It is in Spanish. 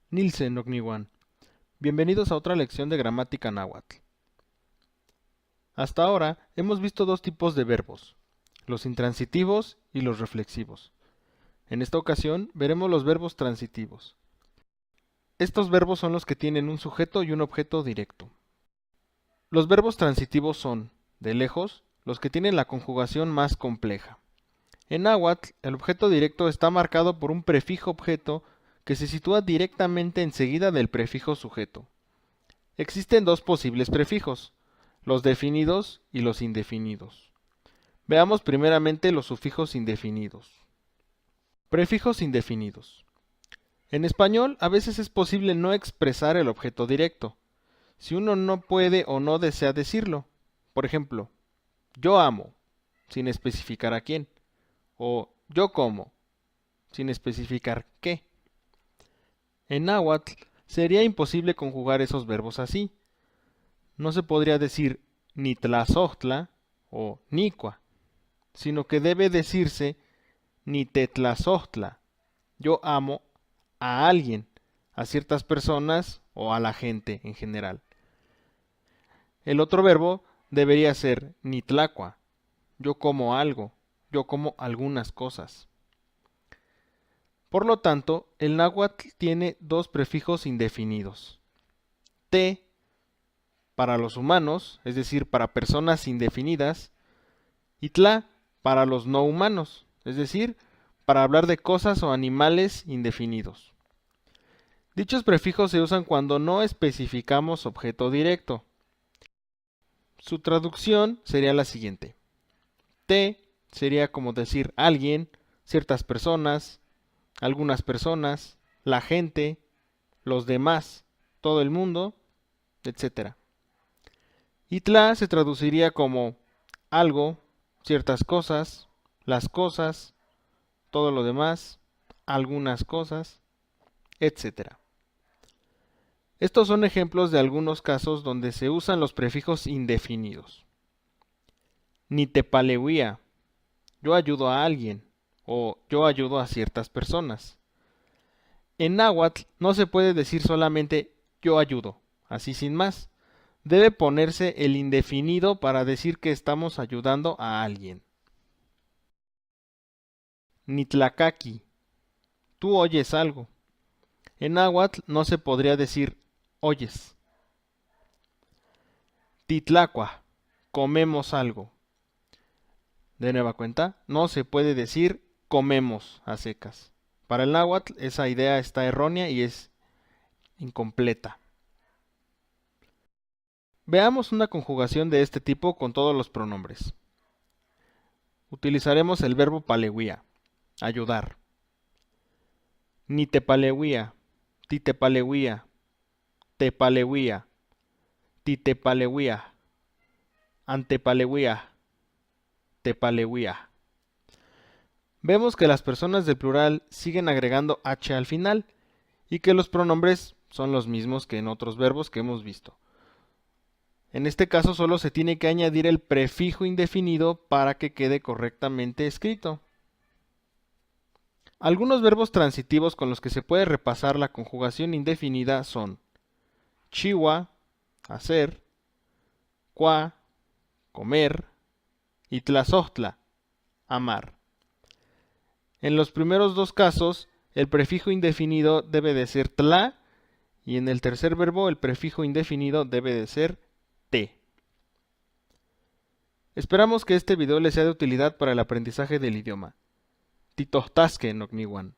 Nilsen Nogniwan. Bienvenidos a otra lección de gramática náhuatl. Hasta ahora hemos visto dos tipos de verbos, los intransitivos y los reflexivos. En esta ocasión veremos los verbos transitivos. Estos verbos son los que tienen un sujeto y un objeto directo. Los verbos transitivos son, de lejos, los que tienen la conjugación más compleja. En náhuatl, el objeto directo está marcado por un prefijo objeto que se sitúa directamente enseguida del prefijo sujeto. Existen dos posibles prefijos, los definidos y los indefinidos. Veamos primeramente los sufijos indefinidos. Prefijos indefinidos. En español, a veces es posible no expresar el objeto directo, si uno no puede o no desea decirlo. Por ejemplo, yo amo, sin especificar a quién, o yo como, sin especificar qué. En náhuatl sería imposible conjugar esos verbos así. No se podría decir ni tlazohtla o nicua, sino que debe decirse ni tetlazohtla. Yo amo a alguien, a ciertas personas o a la gente en general. El otro verbo debería ser ni tlacua. Yo como algo, yo como algunas cosas. Por lo tanto, el náhuatl tiene dos prefijos indefinidos. Te para los humanos, es decir, para personas indefinidas, y tla para los no humanos, es decir, para hablar de cosas o animales indefinidos. Dichos prefijos se usan cuando no especificamos objeto directo. Su traducción sería la siguiente. Te sería como decir alguien, ciertas personas, algunas personas, la gente, los demás, todo el mundo, etc. Y tla se traduciría como algo, ciertas cosas, las cosas, todo lo demás, algunas cosas, etc. Estos son ejemplos de algunos casos donde se usan los prefijos indefinidos. Nitepaleuia, yo ayudo a alguien, o yo ayudo a ciertas personas. En náhuatl no se puede decir solamente yo ayudo, así sin más. Debe ponerse el indefinido para decir que estamos ayudando a alguien. Nitlacaqui, tú oyes algo. En náhuatl no se podría decir oyes. Titlacua, comemos algo. De nueva cuenta, no se puede decir comemos a secas. Para el náhuatl esa idea está errónea y es incompleta. Veamos una conjugación de este tipo con todos los pronombres. Utilizaremos el verbo paleuia, ayudar. Nitepaleuia, titepaleuia, tepaleuia, titepaleuia, antepaleuia, tepaleuia. Vemos que las personas del plural siguen agregando h al final y que los pronombres son los mismos que en otros verbos que hemos visto. En este caso solo se tiene que añadir el prefijo indefinido para que quede correctamente escrito. Algunos verbos transitivos con los que se puede repasar la conjugación indefinida son chiwa, hacer, cua, comer, y tlazohtla, amar. En los primeros dos casos, el prefijo indefinido debe de ser tla, y en el tercer verbo el prefijo indefinido debe de ser te. Esperamos que este video les sea de utilidad para el aprendizaje del idioma. Titohtasque nocniwan.